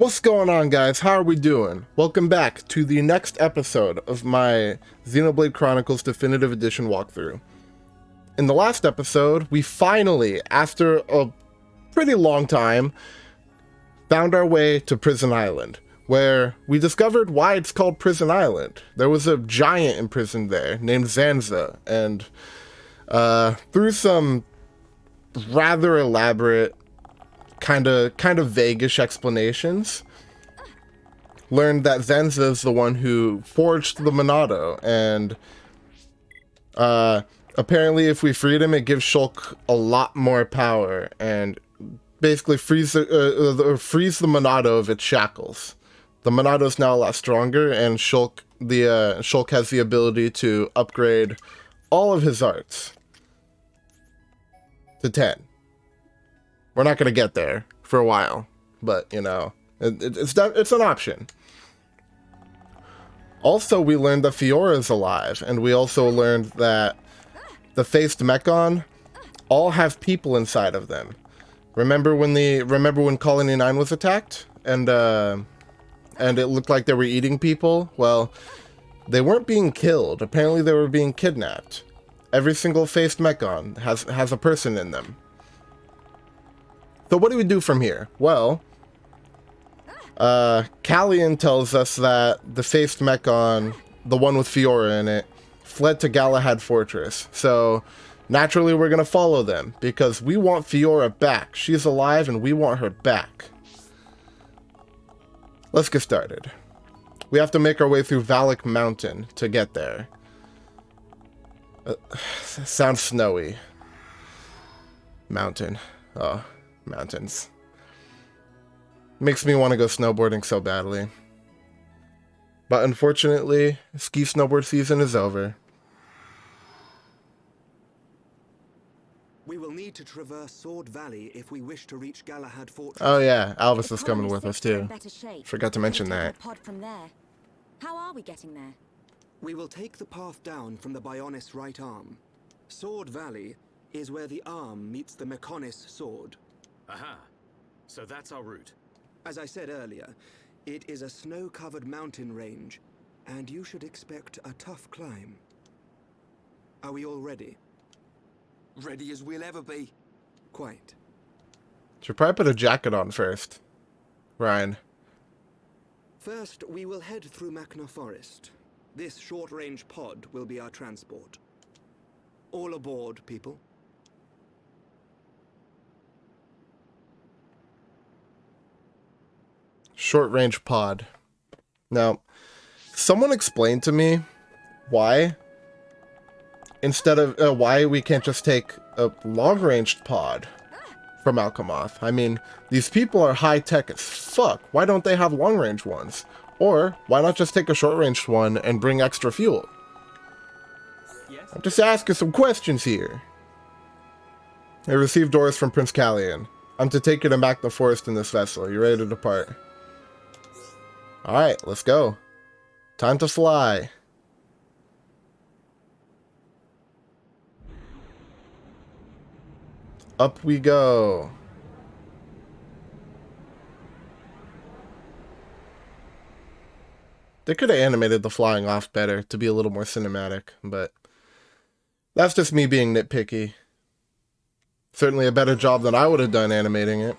What's going on, guys? How are we doing? Welcome back to the next episode of my Xenoblade Chronicles Definitive Edition walkthrough. In the last episode, we finally, after a pretty long time, found our way to Prison Island, where we discovered why it's called Prison Island. There was a giant imprisoned there named Zanza, and through some rather elaborate kind of vague-ish explanations, learned that Zanza is the one who forged the Monado, and apparently if we freed him, it gives Shulk a lot more power, and basically frees the Monado of its shackles. The Monado is now a lot stronger, and Shulk has the ability to upgrade all of his arts to 10. We're not going to get there for a while, but, you know, it's an option. Also, we learned that Fiora is alive, and we also learned that the Faced Mechon all have people inside of them. Remember when Colony 9 was attacked, and it looked like they were eating people? Well, they weren't being killed. Apparently, they were being kidnapped. Every single Faced Mechon has a person in them. So what do we do from here? Well, Callian tells us that the Faced Mechon, the one with Fiora in it, fled to Galahad Fortress. So naturally we're going to follow them, because we want Fiora back. She's alive and we want her back. Let's get started. We have to make our way through Valak Mountain to get there. Sounds snowy. Mountain. Oh. Mountains. Makes me want to go snowboarding so badly. But unfortunately, ski snowboard season is over. We will need to traverse Sword Valley if we wish to reach Galahad Fortress. Oh yeah, Alvis is coming with us too. Forgot to mention that. How are we getting there? We will take the path down from the Bionis right arm. Sword Valley is where the arm meets the Mechonis sword. Aha. So that's our route. As I said earlier, it is a snow-covered mountain range, and you should expect a tough climb. Are we all ready? Ready as we'll ever be. Quite. Should probably put a jacket on first. Ryan. First, we will head through Machna Forest. This short-range pod will be our transport. All aboard, people. Short-range pod. Now, someone explained to me why why we can't just take a long-ranged pod from Alchemoth. I mean, these people are high-tech as fuck. Why don't they have long-range ones? Or why not just take a short-ranged one and bring extra fuel? Yes. I'm just asking some questions here. I received orders from Prince Callian. I'm to take you to Machna Forest in this vessel. You ready to depart? Alright, let's go. Time to fly. Up we go. They could have animated the flying off better to be a little more cinematic, but that's just me being nitpicky. Certainly a better job than I would have done animating it.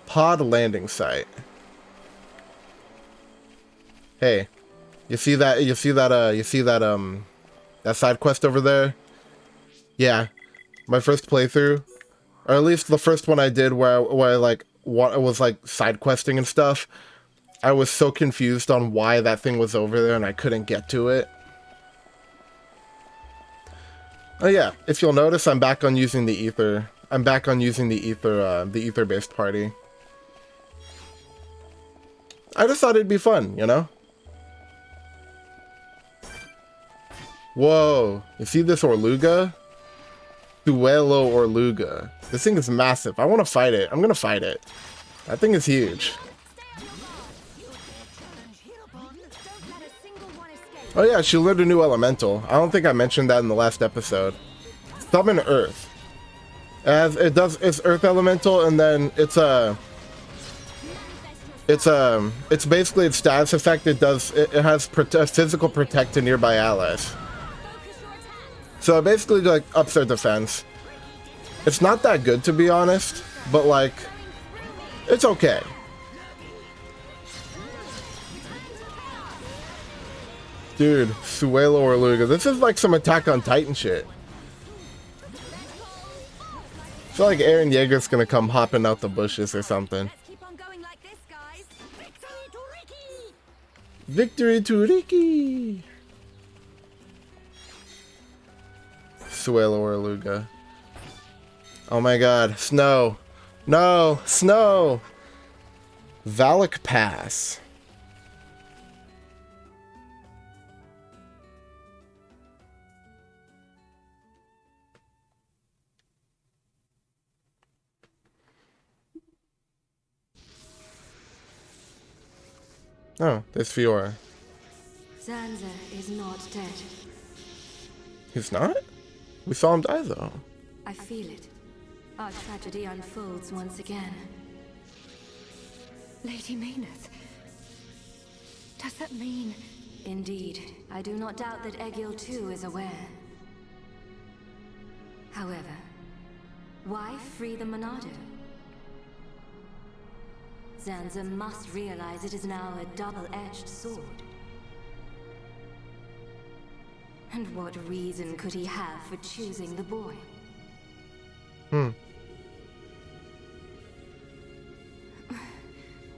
Pod landing site. Hey, you see that side quest over there? Yeah, my first playthrough, or at least the first one I did where I like was like side questing and stuff. I was so confused on why that thing was over there and I couldn't get to it. Oh yeah, if you'll notice, I'm back on using the ether. I'm back on using the ether-based party. I just thought it'd be fun, you know? Whoa, you see this Orluga? Duelo Orluga. This thing is massive. I want to fight it. I'm going to fight it. That thing is huge. Oh yeah, she learned a new elemental. I don't think I mentioned that in the last episode. Summon Earth. As it does its Earth elemental, and then it's a It's basically its status effect. It has physical protect to nearby allies. So it basically like ups their defense. It's not that good to be honest, but like, it's okay. Dude, Suelo or Luga. This is like some Attack on Titan shit. I feel like Eren Yeager's gonna come hopping out the bushes or something. Let's keep on going like this, guys. Victory to Ricky! Victory to Ricky! Suelo or Luga. Oh my god, snow. No, snow! Valak Pass. Oh, there's Fiora. Zanza is not dead. He's not? We saw him die though. I feel it. Our tragedy unfolds once again. Lady Maynard. Does that mean... Indeed, I do not doubt that Egil too is aware. However, why free the Monado? Zanza must realize it is now a double-edged sword. And what reason could he have for choosing the boy?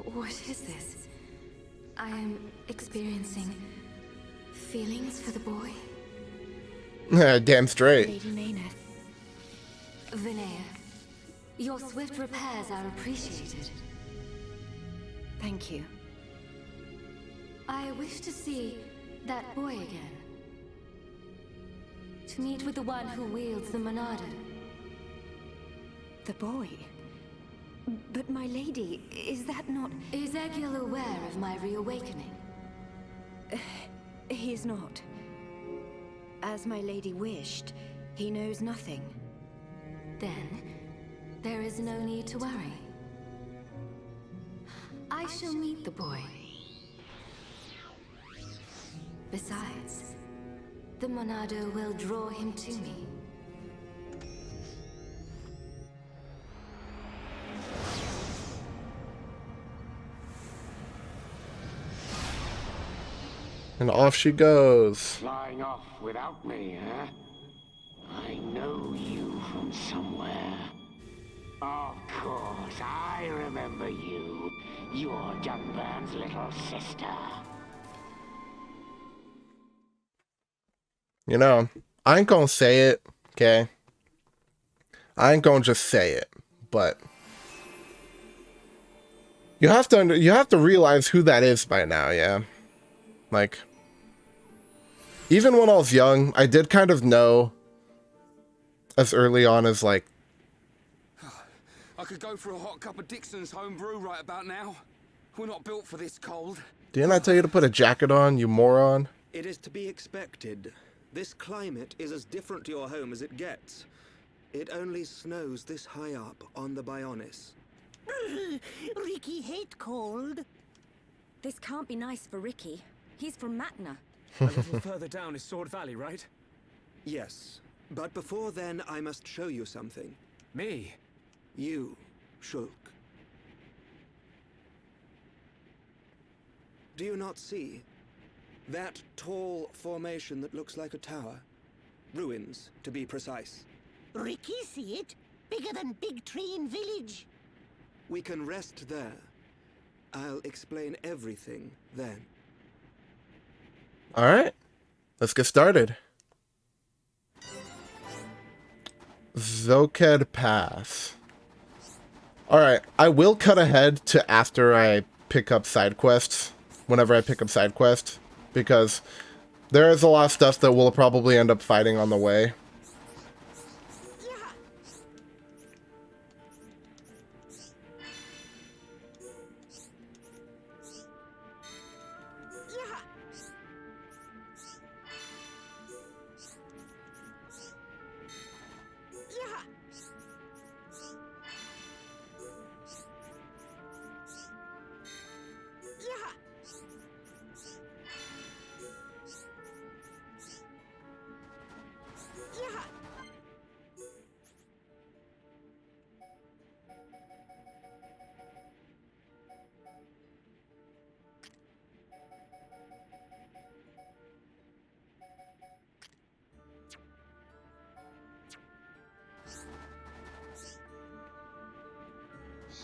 What is this? I am experiencing feelings for the boy. Damn straight. Lady Maynard. Vinaya, your swift repairs are appreciated. Thank you. I wish to see that boy again. To meet with the one who wields the Monado. The boy? But my lady, is that not... Is Egil aware of my reawakening? He is not. As my lady wished, he knows nothing. Then, there is no need to worry. I shall meet the boy. Besides, the Monado will draw him to me. And off she goes. Flying off without me, huh? I know you from somewhere. Of course, I remember you. You're Junburn's little sister. You know, I ain't gonna say it, okay? I ain't gonna just say it, but you have to realize who that is by now, yeah? Like, even when I was young, I did kind of know as early on as like, I could go for a hot cup of Dixon's home brew right about now. We're not built for this cold. didn't I tell you to put a jacket on, you moron? It is to be expected. This climate is as different to your home as it gets. It only snows this high up on the Bionis. Ricky hate cold. This can't be nice for Ricky. He's from Matna. A little further down is Sword Valley, right? Yes, but before then I must show you something. Me? You, Shulk. Do you not see? That tall formation that looks like a tower? Ruins, to be precise. Ricky see it? Bigger than Big Tree in Village. We can rest there. I'll explain everything then. Alright, let's get started. Zoked Pass. Alright, I will cut ahead to after I pick up side quests. Whenever I pick up side quests. Because there is a lot of stuff that we'll probably end up fighting on the way.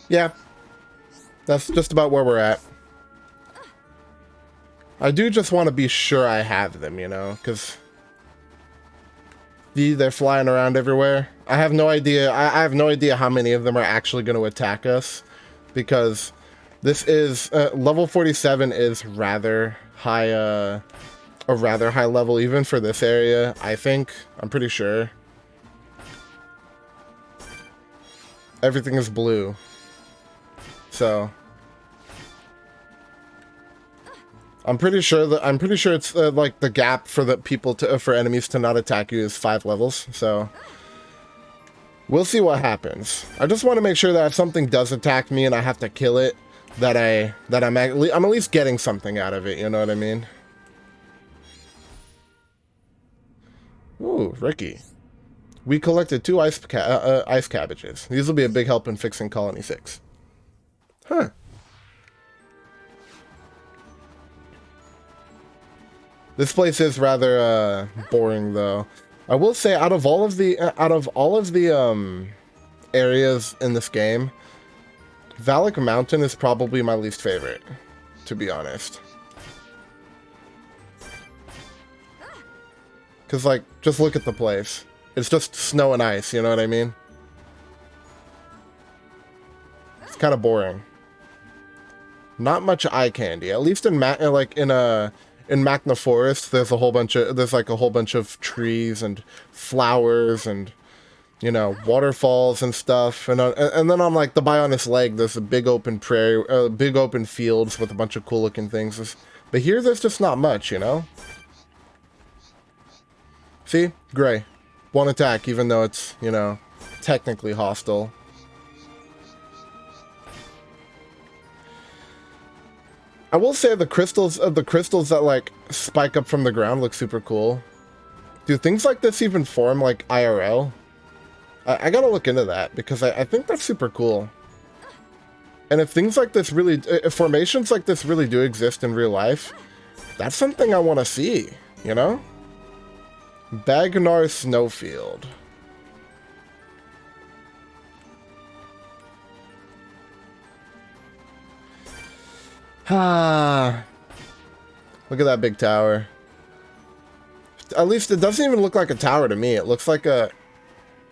Yeah. That's just about where we're at. I do just want to be sure I have them, you know, because they're flying around everywhere. I have no idea. I have no idea how many of them are actually going to attack us, because this is level 47 is rather high, a rather high level even for this area. I think. I'm pretty sure. Everything is blue, so I'm pretty sure it's like the gap for the people to for enemies to not attack you is 5 levels. So we'll see what happens. I just want to make sure that if something does attack me and I have to kill it, that I'm at least getting something out of it. You know what I mean? Ooh, Ricky. We collected 2 ice cabbages. These will be a big help in fixing Colony 6. Huh. This place is rather boring, though. I will say, out of all of the areas in this game, Valak Mountain is probably my least favorite, to be honest. Cause like, just look at the place. It's just snow and ice, you know what I mean? It's kind of boring. Not much eye candy. At least in Machna Forest, there's a whole bunch of trees and flowers and, you know, waterfalls and stuff. And then on like the Bionis Lake, there's a big open prairie, big open fields with a bunch of cool looking things. But here, there's just not much, you know. See, gray. One attack, even though it's, you know, technically hostile. I will say the crystals that like spike up from the ground look super cool. Do things like this even form like IRL? I gotta look into that, because I think that's super cool. And if things like this really, if formations like this really do exist in real life, that's something I want to see, you know? Bagnar Snowfield. Ah, look at that big tower. At least it doesn't even look like a tower to me. It looks like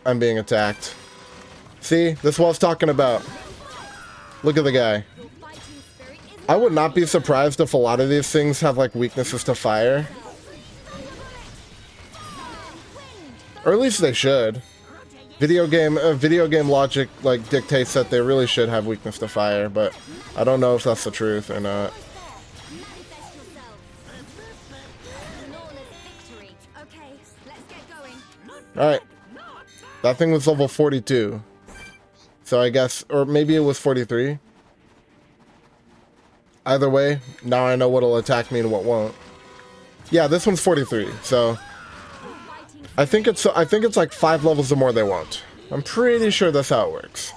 I'm being attacked. See, this is what I was talking about. Look at the guy. I would not be surprised if a lot of these things have like weaknesses to fire. Or at least they should. Video game logic like dictates that they really should have weakness to fire, but I don't know if that's the truth or not. Alright. That thing was level 42. So I guess, or maybe it was 43. Either way, now I know what'll attack me and what won't. Yeah, this one's 43, so I think it's like 5 levels or more they won't. I'm pretty sure that's how it works.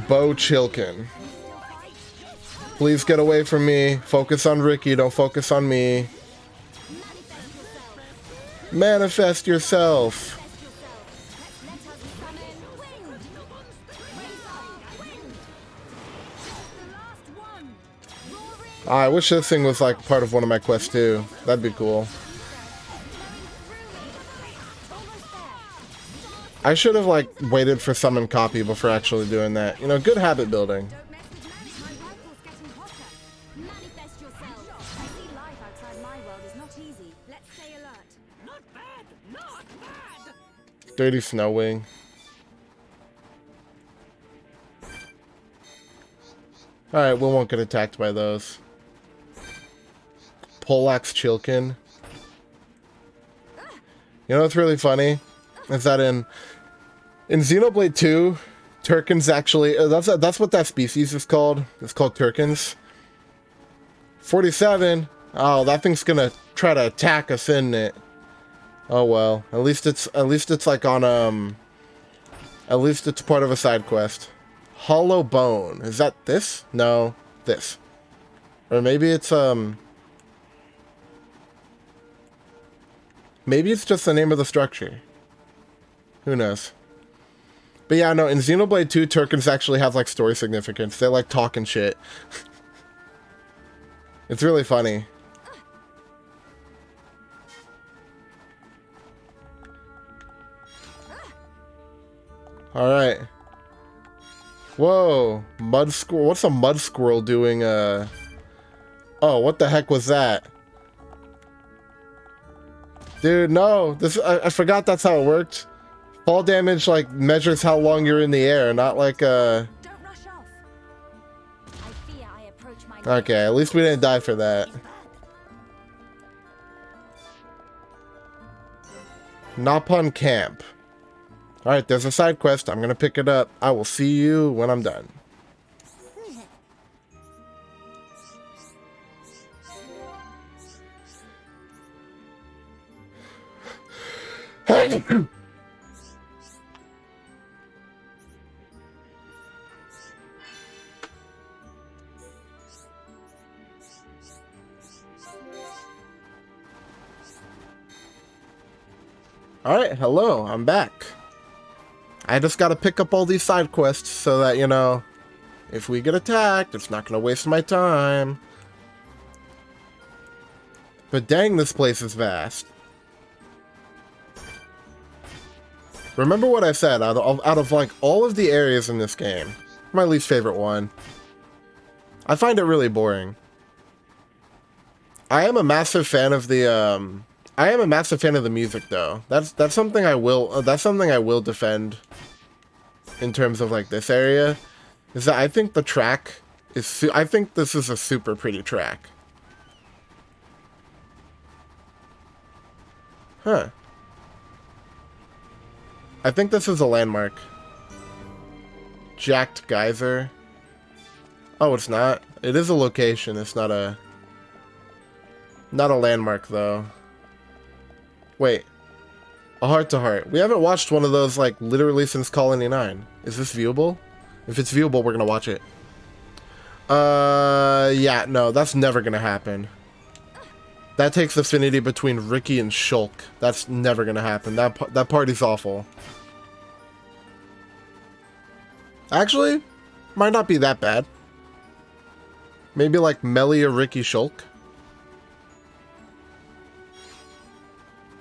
Bo Chilkin. Please get away from me. Focus on Ricky, don't focus on me. Manifest yourself. I wish this thing was like part of one of my quests too. That'd be cool. I should have like waited for summon copy before actually doing that. You know, good habit building. 30 Snowwing. Alright, we won't get attacked by those. Polax Chilkin. You know what's really funny? Is that in Xenoblade 2, Turkins actually... that's what that species is called. It's called Turkins. 47. Oh, that thing's gonna try to attack us, isn't it? Oh well. At least it's like on at least it's part of a side quest. Hollow Bone. Is that this? No, this. Or maybe it's maybe it's just the name of the structure. Who knows? But yeah, no, in Xenoblade 2, Turkins actually have, like, story significance. They like talking shit. It's really funny. Alright. Whoa. Mud squirrel. What's a mud squirrel doing? Oh, what the heck was that? Dude, no. I forgot that's how it worked. Fall damage, like, measures how long you're in the air, not like, Don't rush off. I fear I approach my Okay, at least we didn't die for that. Napon Camp. Alright, there's a side quest. I'm gonna pick it up. I will see you when I'm done. Alright, hello, I'm back. I just gotta pick up all these side quests so that, you know, if we get attacked, it's not gonna waste my time. But dang, this place is vast. Remember what I said, out of like all of the areas in this game, my least favorite one. I find it really boring. I am a massive fan of the music though. That's something I will defend in terms of like this area, is that I think the track is I think this is a super pretty track. Huh. I think this is a landmark. Jacked Geyser. Oh, it's not. It is a location. It's not a landmark though. Wait. A heart-to-heart. We haven't watched one of those, like, literally since Colony 9. Is this viewable? If it's viewable, we're gonna watch it. Yeah, no, that's never gonna happen. That takes affinity between Ricky and Shulk. That's never gonna happen. That party's awful. Actually, might not be that bad. Maybe, like, Melia, Ricky, Shulk.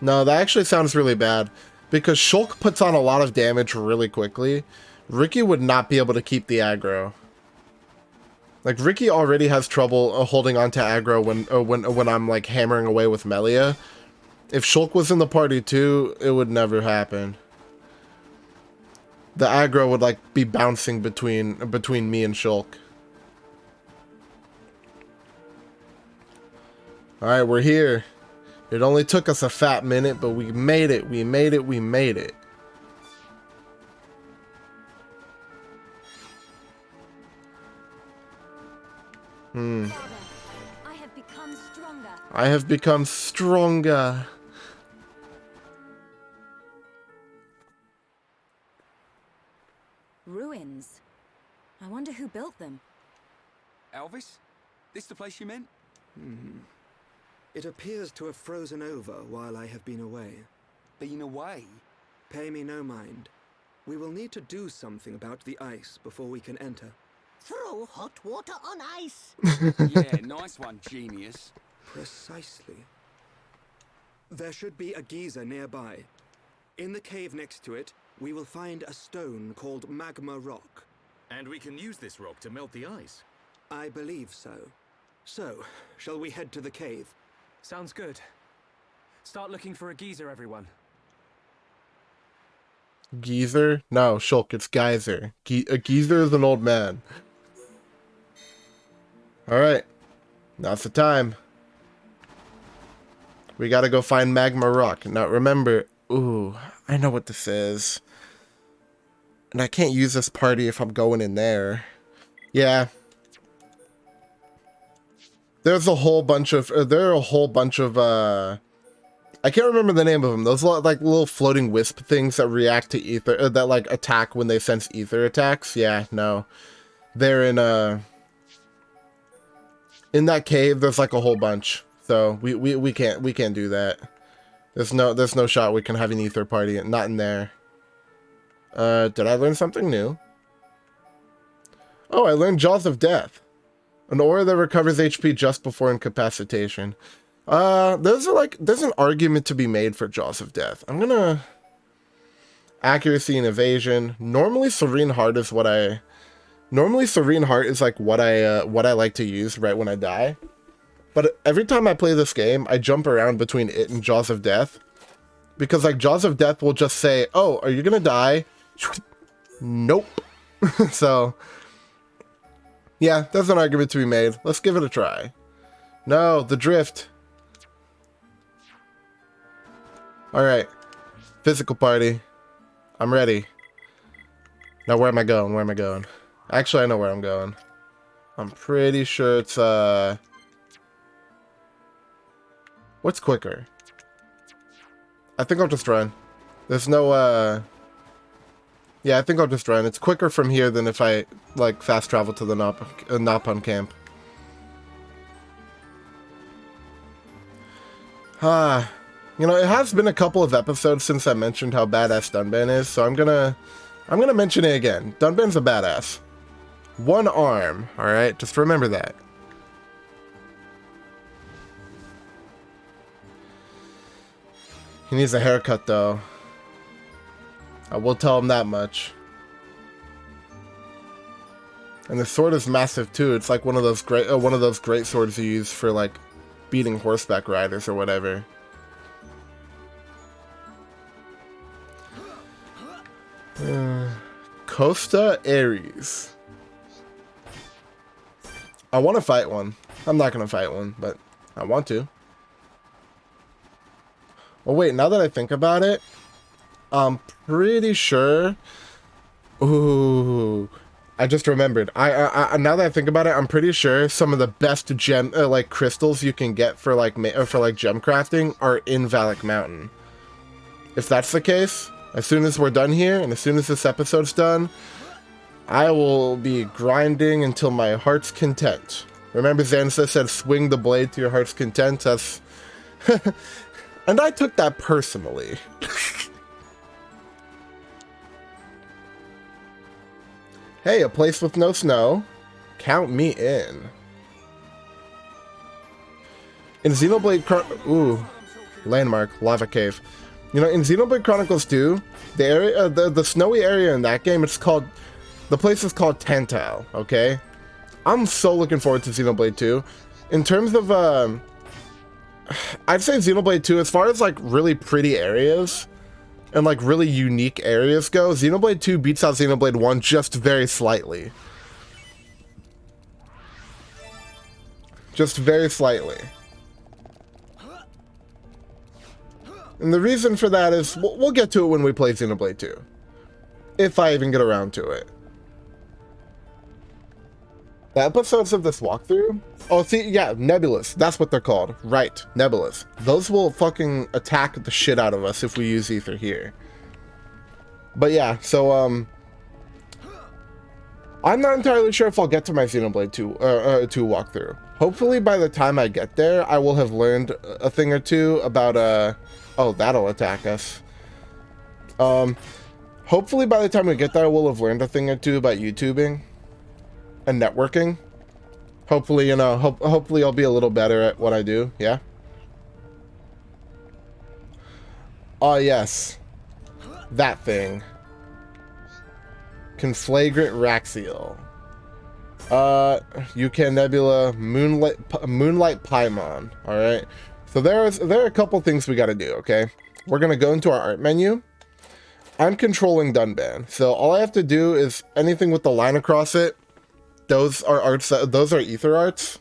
No, that actually sounds really bad, because Shulk puts on a lot of damage really quickly. Ricky would not be able to keep the aggro. Like, Ricky already has trouble holding on to aggro when I'm, like, hammering away with Melia. If Shulk was in the party too, it would never happen. The aggro would, like, be bouncing between me and Shulk. Alright, we're here. It only took us a fat minute, but we made it. We made it. We made it. Father, I have become stronger. I have become stronger. Ruins. I wonder who built them. Elvis? This the place you meant? It appears to have frozen over while I have been away. Been away? Pay me no mind. We will need to do something about the ice before we can enter. Throw hot water on ice. Yeah, nice one, genius. Precisely. There should be a geyser nearby. In the cave next to it, we will find a stone called magma rock. And we can use this rock to melt the ice. I believe so. So, shall we head to the cave? Sounds good. Start looking for a geyser, everyone. Geezer? No, Shulk, it's Geyser. A geezer is an old man. Alright. Now's the time. We gotta go find Magma Rock. Now remember, ooh, I know what this is. And I can't use this party if I'm going in there. Yeah. There's a whole bunch of, I can't remember the name of them. Those like little floating wisp things that react to ether, that like attack when they sense ether attacks. Yeah, no. They're in that cave, there's like a whole bunch. So we can't do that. There's no shot we can have an ether party, not in there. Did I learn something new? Oh, I learned Jaws of Death. An aura that recovers HP just before incapacitation. There's an argument to be made for Jaws of Death. I'm gonna... Accuracy and evasion. Normally Serene Heart is what I... Normally Serene Heart is like what I like to use right when I die. But every time I play this game, I jump around between it and Jaws of Death. Because like Jaws of Death will just say, oh, are you gonna die? Nope. So... Yeah, there's an argument to be made. Let's give it a try. No, the drift. Alright. Physical party. I'm ready. Now where am I going? Where am I going? Actually, I know where I'm going. I'm pretty sure it's, What's quicker? I think I'll just run. There's no, Yeah, I think I'll just run. It's quicker from here than if I, like, fast travel to the Napon camp. You know, it has been a couple of episodes since I mentioned how badass Dunban is, so I'm gonna mention it again. Dunban's a badass. One arm, alright? Just remember that. He needs a haircut, though. I will tell him that much. And the sword is massive too. It's like one of those great swords you use for like beating horseback riders or whatever. Costa Ares. I want to fight one. I'm not gonna fight one, but I want to. Oh wait, now that I think about it, I'm pretty sure. Ooh, I just remembered. I now that I think about it, I'm pretty sure some of the best gem like crystals you can get for like gem crafting are in Valak Mountain. If that's the case, as soon as we're done here and as soon as this episode's done, I will be grinding until my heart's content. Remember Zanza said swing the blade to your heart's content? That's and I took that personally. Hey, a place with no snow. Count me in. In Xenoblade ooh, landmark, lava cave. You know, in Xenoblade Chronicles 2, the area, the snowy area in that game, the place is called Tantal, okay? I'm so looking forward to Xenoblade 2. In terms of, I'd say Xenoblade 2, as far as like really pretty areas, and like really unique areas go, Xenoblade 2 beats out Xenoblade 1 just very slightly. Just very slightly. And the reason for that is, we'll get to it when we play Xenoblade 2. If I even get around to it. The episodes of this walkthrough? Oh, see, yeah, Nebulas. That's what they're called. Right, Nebulas. Those will fucking attack the shit out of us if we use Ether here. But yeah, so, I'm not entirely sure if I'll get to my Xenoblade 2 walkthrough. Hopefully by the time I get there, I will have learned a thing or two about, oh, that'll attack us. Hopefully by the time we get there, we'll have learned a thing or two about YouTubing and networking. Hopefully, you know, hopefully I'll be a little better at what I do, yeah? Oh, yes. That thing. Conflagrant Raxiel. UK Nebula, Moonlight Paimon, alright? So there are a couple things we gotta do, okay? We're gonna go into our art menu. I'm controlling Dunban, so all I have to do is anything with the line across it, those are arts, those are ether arts,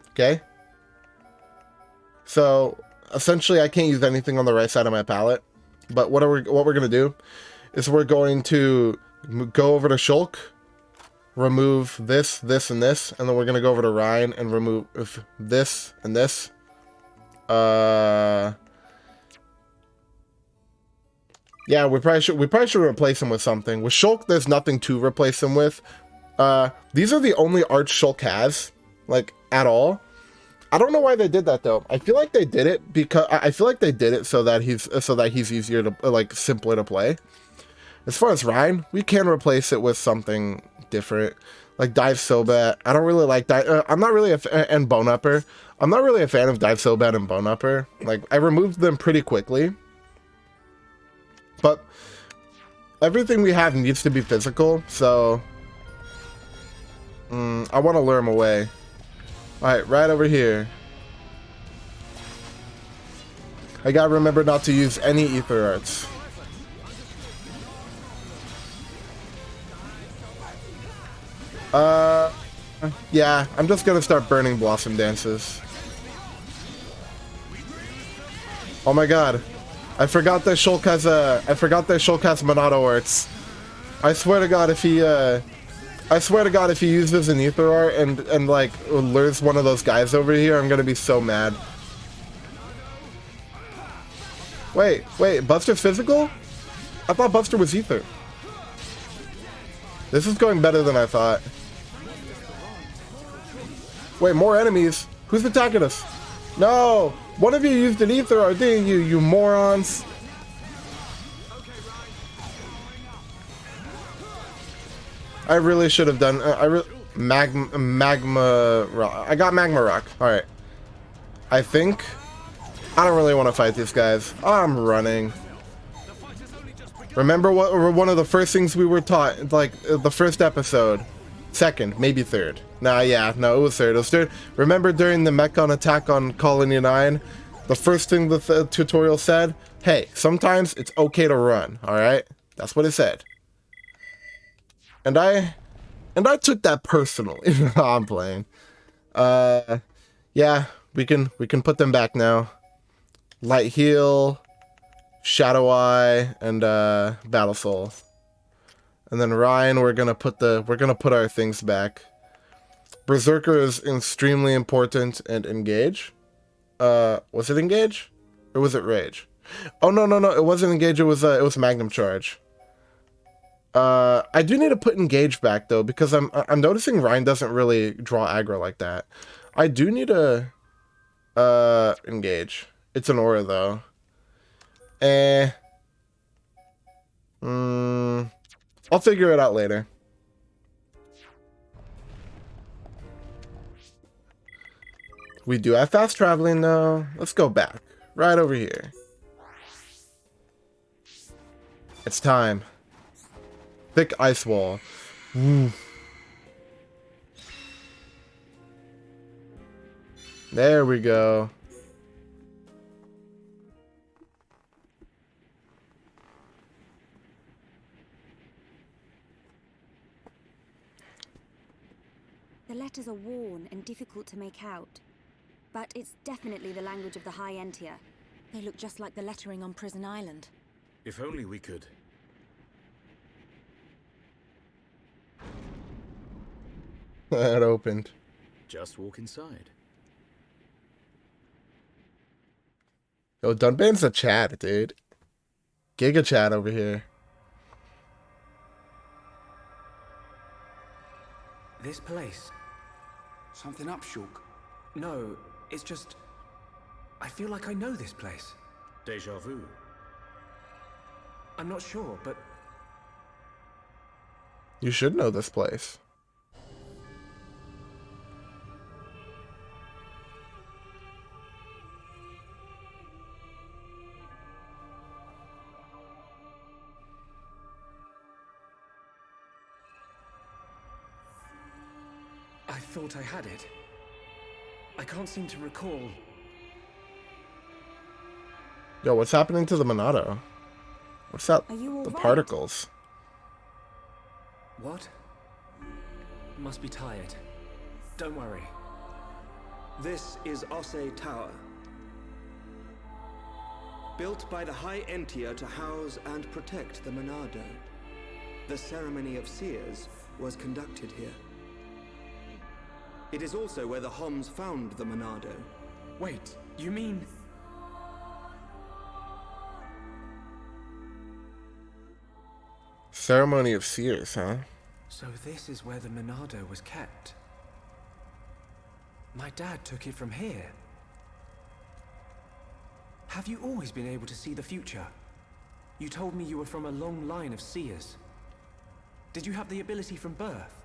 okay? So essentially I can't use anything on the right side of my palette, but what we're gonna do is we're going to go over to Shulk, remove this, this, and this, and then we're gonna go over to Ryan and remove this and this. Yeah, we probably should replace him with something. With Shulk, there's nothing to replace him with. These are the only arts Shulk has, like, at all. I don't know why they did that though. I feel like they did it because so that he's easier to, like, simpler to play. As far as Rhine, we can replace it with something different. Like Dive Sobat. I don't really like Dive. I'm not really and Bone Upper. I'm not really a fan of Dive Sobat and Bone Upper. Like, I removed them pretty quickly. But everything we have needs to be physical, so I want to lure him away. Alright, right over here. I gotta remember not to use any Ether Arts. Yeah, I'm just gonna start burning Blossom Dances. Oh my god. I forgot that Shulk has Monado Arts. I swear to god if he uses an Ether Art and like lures one of those guys over here, I'm gonna be so mad. Wait, Buster's physical? I thought Buster was Ether. This is going better than I thought. Wait, more enemies? Who's attacking us? No! One of you used an Ether Art, didn't you, you morons? I really should have done... Magma Rock. I got Magma Rock. Alright. I think... I don't really want to fight these guys. I'm running. Remember what one of the first things we were taught, like, the first episode? Second, maybe third. Nah, yeah, no, it was third. It was third. Remember during the Mechon attack on Colony 9? The first thing the tutorial said? Hey, sometimes it's okay to run, alright? That's what it said. And I took that personally. I'm playing. Yeah, we can put them back now. Light Heal, Shadow Eye, and Battle Soul. And then Ryan, we're gonna put our things back. Berserker is extremely important, and Engage. Was it Engage? Or was it Rage? Oh no, it wasn't Engage, it was Magnum Charge. I do need to put Engage back though, because I'm noticing Ryan doesn't really draw aggro like that. I do need to Engage. It's an aura though. I'll figure it out later. We do have fast traveling though. Let's go back. Right over here. It's time. Thick ice wall. There we go. The letters are worn and difficult to make out, but it's definitely the language of the High Entia. They look just like the lettering on Prison Island. If only we could. It opened. Just walk inside. Yo, Dunban's a chat, dude. Giga chat over here. This place. Something up, Shulk? No, it's just... I feel like I know this place. Deja vu. I'm not sure, but... You should know this place. I thought I had it. I can't seem to recall. Yo, what's happening to the Monado? What's that? Are you all The right? particles. What? Must be tired. Don't worry. This is Osse Tower. Built by the High Entia to house and protect the Monado. The ceremony of seers was conducted here. It is also where the Homs found the Monado. Wait, you mean... Ceremony of Seers, huh? So this is where the Monado was kept. My dad took it from here. Have you always been able to see the future? You told me you were from a long line of seers. Did you have the ability from birth?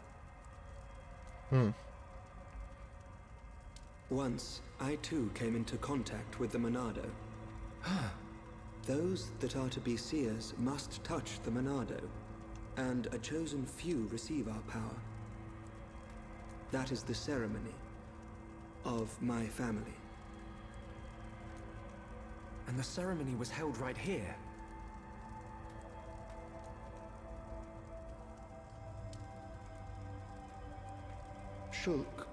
Once, I too came into contact with the Monado. Those that are to be seers must touch the Monado, and a chosen few receive our power. That is the ceremony of my family. And the ceremony was held right here. Shulk,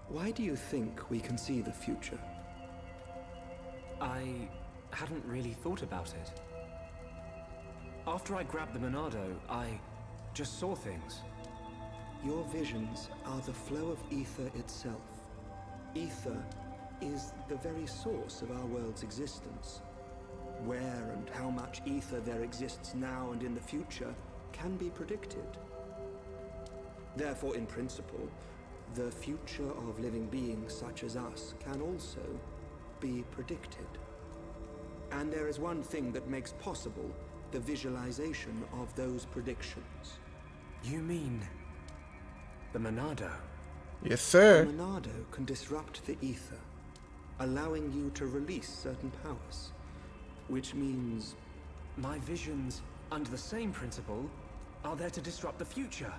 why do you think we can see the future? I hadn't really thought about it. After I grabbed the Monado, I just saw things. Your visions are the flow of ether itself. Ether is the very source of our world's existence. Where and how much ether there exists now and in the future can be predicted. Therefore, in principle, the future of living beings such as us can also be predicted. And there is one thing that makes possible the visualization of those predictions. You mean the Monado? Yes, sir. The Monado can disrupt the ether, allowing you to release certain powers, which means my visions, under the same principle, are there to disrupt the future.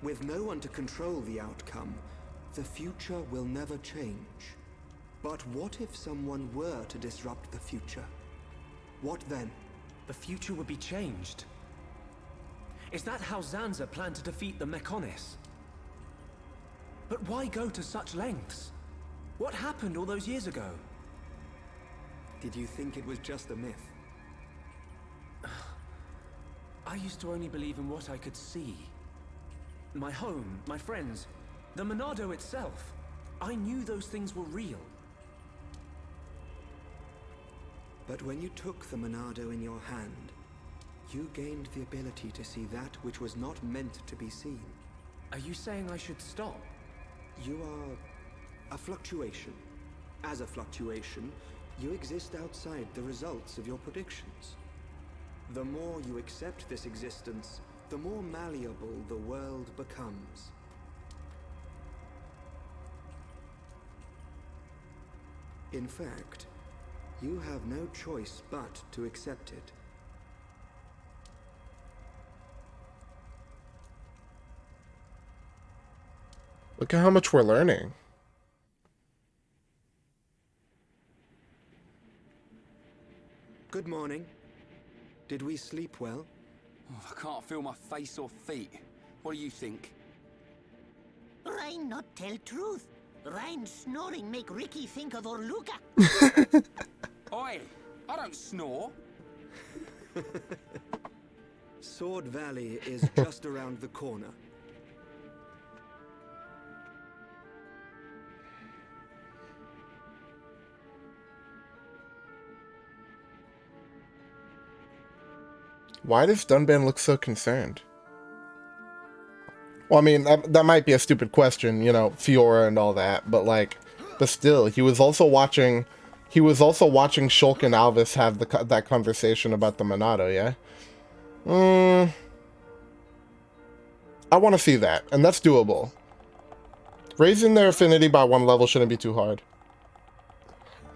With no one to control the outcome, the future will never change. But what if someone were to disrupt the future? What then? The future would be changed. Is that how Zanza planned to defeat the Mechonis? But why go to such lengths? What happened all those years ago? Did you think it was just a myth? I used to only believe in what I could see. My home, my friends, the Monado itself. I knew those things were real. But when you took the Monado in your hand, you gained the ability to see that which was not meant to be seen. Are you saying I should stop? You are a fluctuation. As a fluctuation, you exist outside the results of your predictions. The more you accept this existence, the more malleable the world becomes. In fact, you have no choice but to accept it. Look at how much we're learning. Good morning. Did we sleep well? Oh, I can't feel my face or feet. What do you think? Ryan not tell truth. Ryan snoring make Ricky think of Orluka. Oi! I don't snore. Sword Valley is just around the corner. Why does Dunban look so concerned? Well, I mean, that might be a stupid question, you know, Fiora and all that, but like, but still, he was also watching Shulk and Alvis have that conversation about the Monado, yeah? I want to see that, and that's doable. Raising their affinity by 1 level shouldn't be too hard.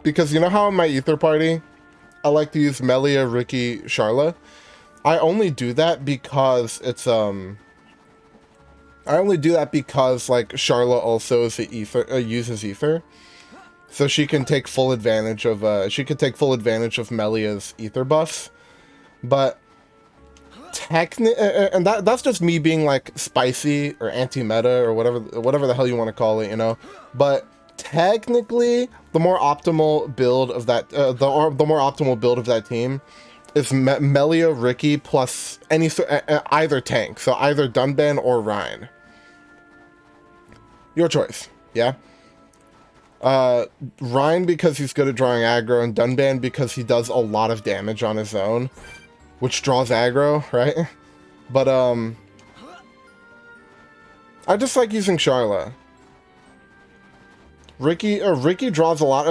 Because you know how in my Ether party, I like to use Melia, Ricky, Sharla? I only do that because it's, I only do that because, like, Sharla also is uses Ether. So she can take full advantage of, Melia's Ether buffs. But, and that's just me being, like, spicy or anti-meta or whatever the hell you want to call it, you know? But, technically, the more optimal build of that, the more optimal build of that team is Melia, Ricky, plus either tank. So either Dunban or Rhine. Your choice, yeah? Rhine because he's good at drawing aggro, and Dunban because he does a lot of damage on his own, which draws aggro, right? But, I just like using Sharla. Ricky draws a lot.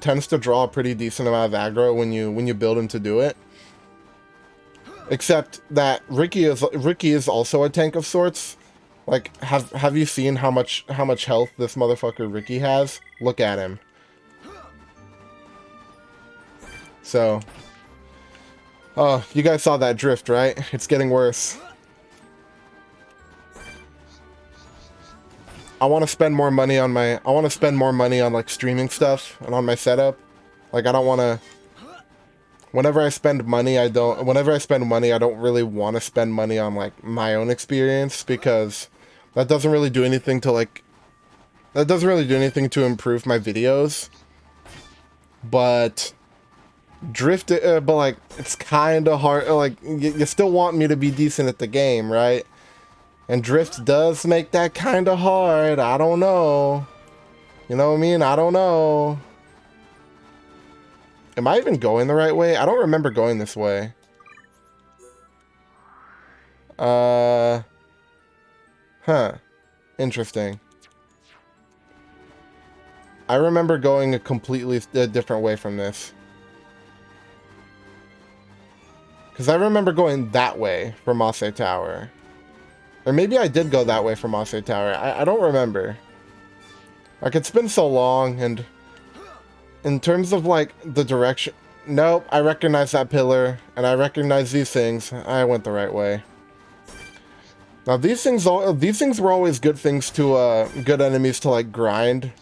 Tends to draw a pretty decent amount of aggro when you build him to do it. Except that Ricky is also a tank of sorts. Like, have you seen how much health this motherfucker Ricky has? Look at him. So, oh, you guys saw that drift, right? It's getting worse. I want to spend more money on like streaming stuff and on my setup. Like, I don't want to. Whenever I spend money, I don't really want to spend money on like my own experience, because that doesn't really do anything to improve my videos. But but like, it's kind of hard. Like, you still want me to be decent at the game, right? And drift does make that kind of hard. I don't know. You know what I mean? I don't know. Am I even going the right way? I don't remember going this way. Huh. Interesting. I remember going a completely different way from this. Because I remember going that way from Masse Tower. Or maybe I did go that way from Masse Tower. I don't remember. Like, it's been so long, and in terms of like the direction, nope, I recognize that pillar and I recognize these things. I went the right way. Now these things were always good things to good enemies to like grind.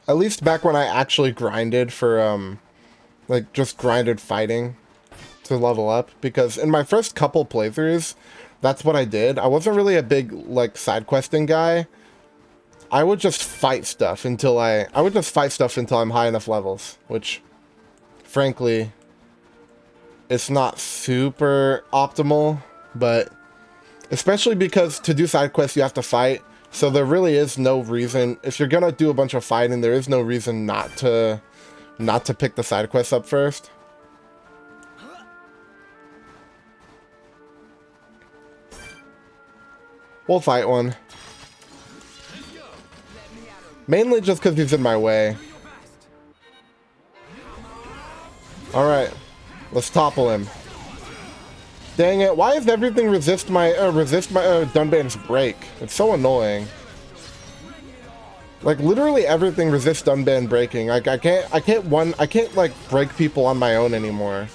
At least back when I actually grinded for like just grinded fighting to level up, because in my first couple playthroughs, that's what I did. I wasn't really a big like side questing guy. I would just fight stuff until I'm high enough levels, which frankly it's not super optimal, but especially because to do side quests you have to fight, so there really is no reason, if you're gonna do a bunch of fighting, there is no reason not to pick the side quests up first. We'll fight one. Mainly just because he's in my way. Alright. Let's topple him. Dang it, why does everything resist my Dunban's break? It's so annoying. Like, literally everything resists Dunban breaking. Like, I can't like break people on my own anymore.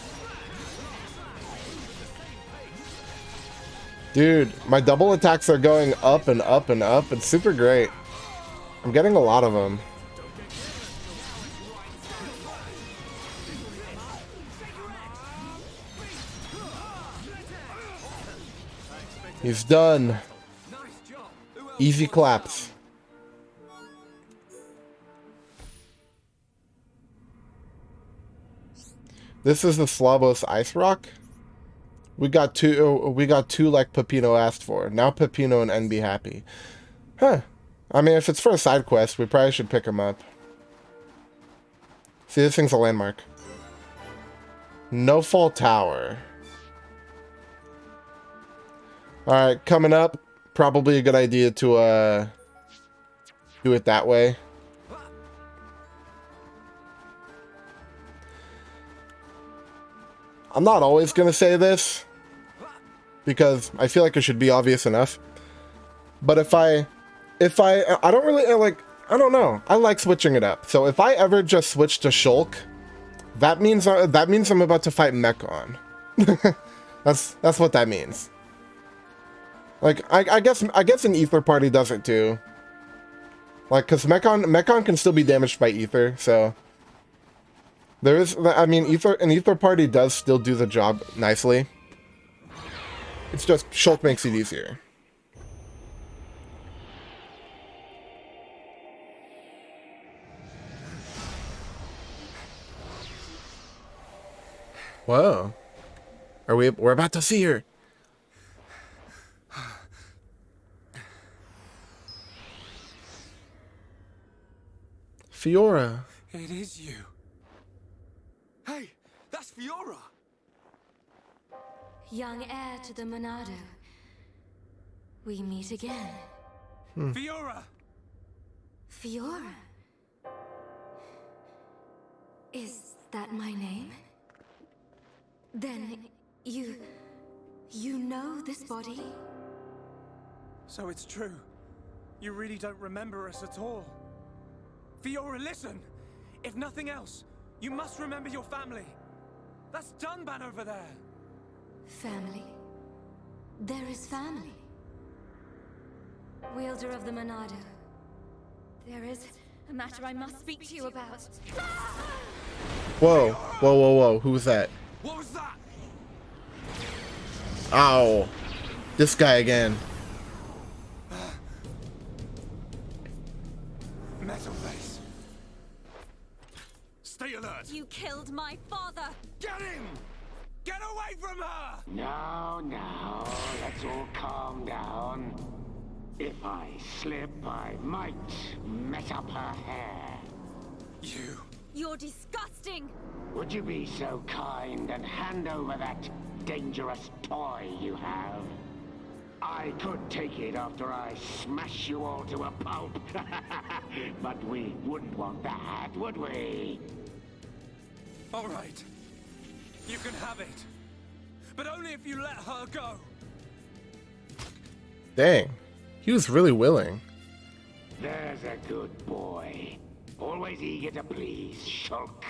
Dude, my double attacks are going up and up and up. It's super great. I'm getting a lot of them. He's done. Easy claps. This is the Slavos Ice Rock. We got two like Peppino asked for. Now Peppino and N be happy. Huh. I mean, if it's for a side quest, we probably should pick him up. See, this thing's a landmark. No Fall Tower. Alright, coming up. Probably a good idea to do it that way. I'm not always gonna say this, because I feel like it should be obvious enough. But if I don't really like, I don't know. I like switching it up. So if I ever just switch to Shulk, that means I'm about to fight Mechon. That's what that means. Like, I guess an Ether party does it too. Like, cause Mechon can still be damaged by Ether, so there is, I mean, an Ether party does still do the job nicely. It's just Shulk makes it easier. Whoa. We're about to see her. Fiora. It is you. Hey, that's Fiora. Young heir to the Monado. We meet again. Fiora. Fiora. Is that my name? Then You know this body? So it's true. You really don't remember us at all. Fiora, listen! If nothing else, you must remember your family. That's Dunban over there. Family? There is family. Wielder of the Monado. There is a matter I must speak to you about. Whoa, whoa, whoa, whoa. Who was that? What was that? Ow. This guy again. Metal face. Stay alert. You killed my father! Get him! Get away from her! Now, let's all calm down. If I slip, I might mess up her hair. You. You're disgusting! Would you be so kind and hand over that dangerous toy you have? I could take it after I smash you all to a pulp. But we wouldn't want that, would we? All right. You can have it. But only if you let her go. Dang. He was really willing. There's a good boy. Always eager to please, Shulk.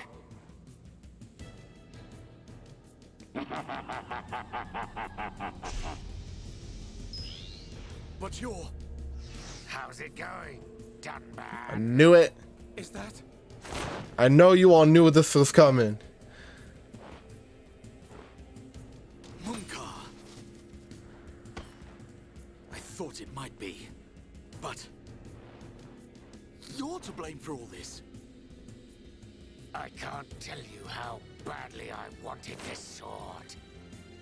But you're... How's it going, Dunban? I knew it. Is that? I know you all knew this was coming. Munkar. I thought it might be. But... you're to blame for all this. I can't tell you how badly I wanted this sword.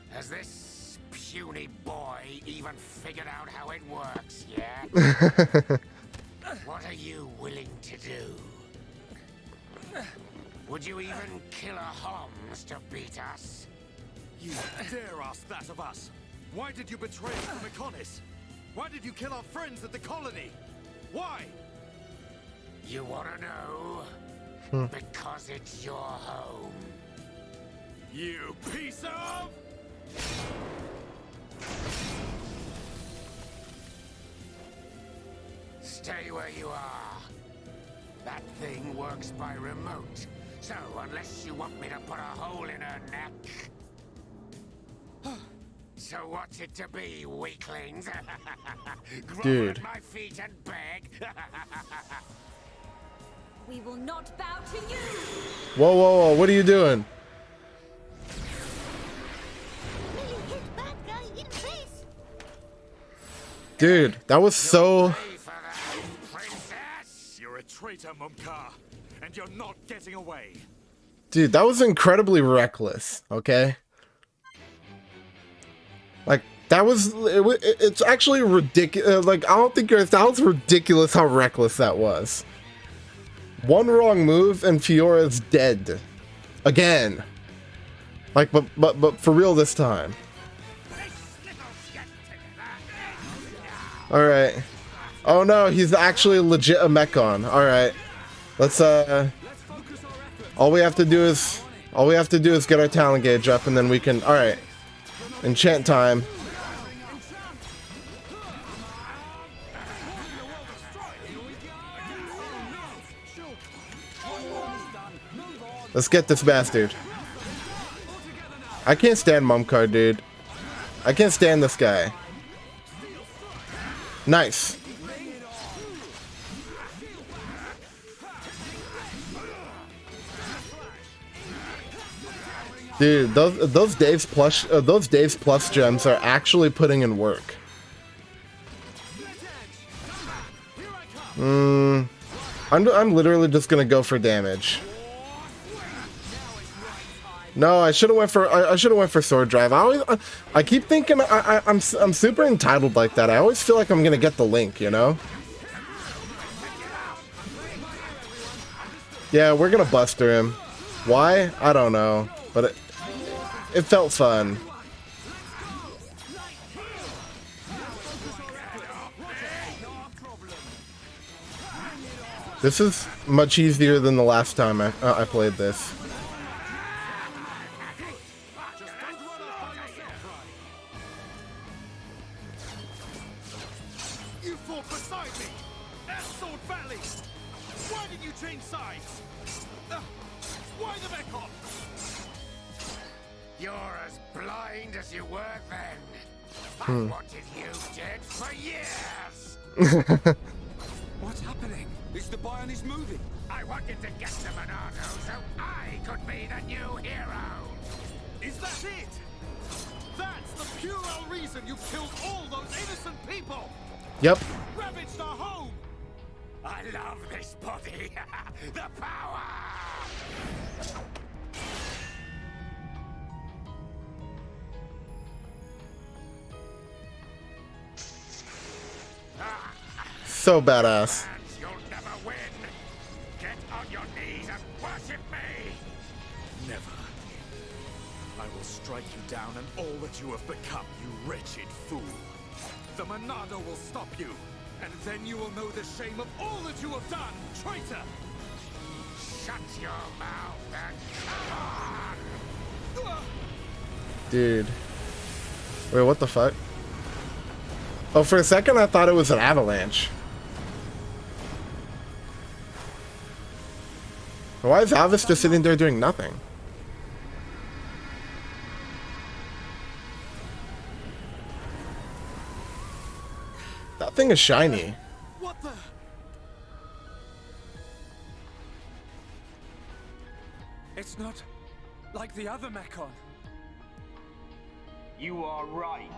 Has this puny boy even figured out how it works yet? What are you willing to do? Would you even kill a Homs to beat us? You dare ask that of us? Why did you betray us to Mechonis? Why did you kill our friends at the colony? Why? You wanna know? Because it's your home. You piece of... Stay where you are. That thing works by remote. So unless you want me to put a hole in her neck... So what's it to be, weaklings? Grovel at my feet and beg? We will not bow to you! Whoa, whoa, whoa. What are you doing? Will you hit bad guy in face? Dude, that was so... You're a traitor, Munkar, and you're not getting away. Dude, that was incredibly reckless, okay? Like, that was... It's actually ridiculous. Like, I don't think that was ridiculous how reckless that was. One wrong move and Fiora's dead. Again. Like, but for real this time. Alright. Oh no, he's actually legit a Mechon. Alright. Let's all we have to do is get our talent gauge up and then we can alright. Enchant time. Let's get this bastard. I can't stand Mumkar, dude. I can't stand this guy. Nice. Dude, those Dave's Plus gems are actually putting in work. I'm literally just gonna go for damage. No, I should have went for sword drive. I keep thinking I'm super entitled like that. I always feel like I'm gonna get the link, you know? Yeah, we're gonna buster him. Why? I don't know, but it felt fun. This is much easier than the last time I played this. You fought beside me! At Sword Valley! Why did you change sides? Why the Mekon? You're as blind as you were then. I wanted you dead for years! What's happening? Is the Bionis moving? I wanted to get to Monardo so I could be the new hero! Is that it? That's the puerile reason you killed all those innocent people! Yep. Ravaged our home! I love this body! The power! So badass. You'll never win! Get on your knees and worship me! Never. I will strike you down and all that you have become, you wretched fool. The Monado will stop you, and then you will know the shame of all that you have done, traitor! Shut your mouth and come on! Dude. Wait, what the fuck? Oh, for a second I thought it was an avalanche. Why is Alvis just sitting there doing nothing? That thing is shiny. What the? It's not like the other Mekon. You are right,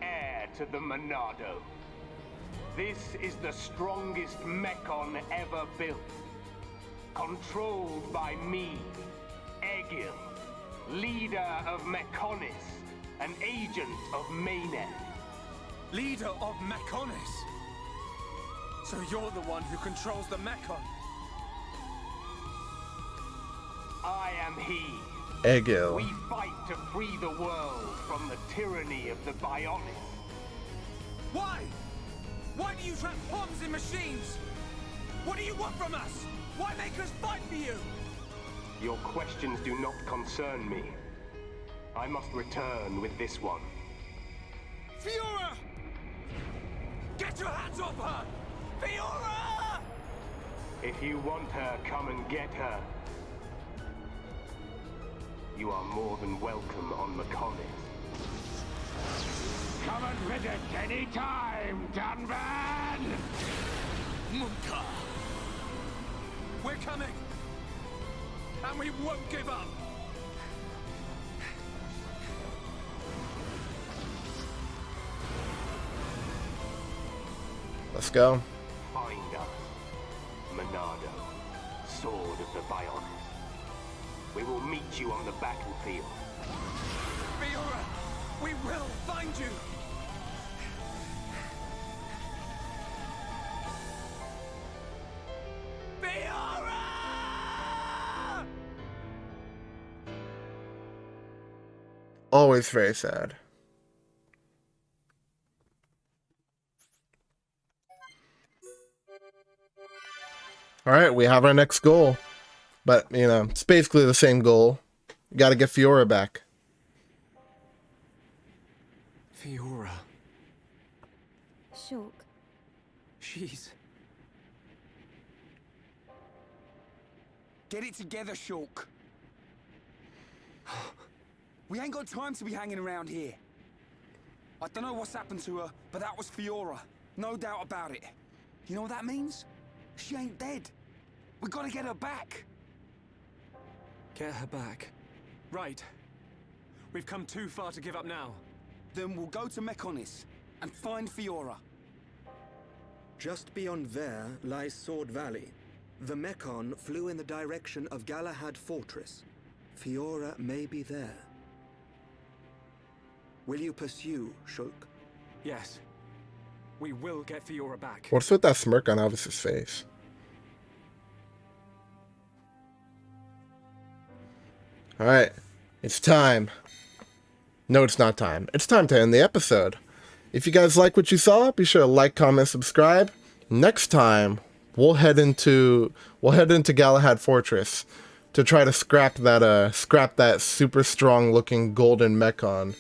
heir to the Monado. This is the strongest Mekon ever built. Controlled by me, Egil, leader of Mekonis, an agent of Mayneth. Leader of Mekonis? So you're the one who controls the Mekon? I am he. Egil. We fight to free the world from the tyranny of the Bionis. Why? Why do you trap bombs in machines? What do you want from us? Why make us fight for you? Your questions do not concern me. I must return with this one. Fiora! Get your hands off her! Fiora! If you want her, come and get her. You are more than welcome on Mekonis. Come and visit any time, Dunban! Munka! We're coming! And we won't give up! Let's go. Find us, Monado, sword of the Bionis. We will meet you on the battlefield. Fiora! We will find you! Fiora! Always very sad. Alright, we have our next goal. But, you know, it's basically the same goal. You gotta get Fiora back. Fiora. Shulk. She's... Get it together, Shulk. We ain't got time to be hanging around here. I don't know what's happened to her, but that was Fiora. No doubt about it. You know what that means? She ain't dead. We gotta get her back. Get her back. Right. We've come too far to give up now. Then we'll go to Mekonis and find Fiora. Just beyond there lies Sword Valley. The Mekon flew in the direction of Galahad Fortress. Fiora may be there. Will you pursue, Shulk? Yes. We will get Fiora back. What's with that smirk on Alvis's face? Alright, it's time. No, it's not time. It's time to end the episode. If you guys like what you saw, be sure to like, comment, subscribe. Next time, we'll head into Galahad Fortress to try to scrap that super strong looking golden Mekon.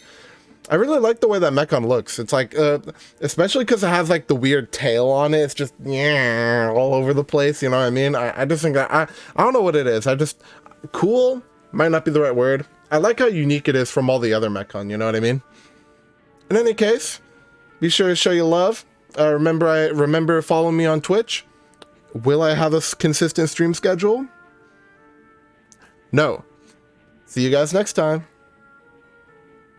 I really like the way that Mechon looks. It's like, especially because it has like the weird tail on it. It's just all over the place. You know what I mean? I just think that I don't know what it is. Cool might not be the right word. I like how unique it is from all the other Mechon. You know what I mean? In any case, be sure to show your love. Remember following me on Twitch. Will I have a consistent stream schedule? No. See you guys next time.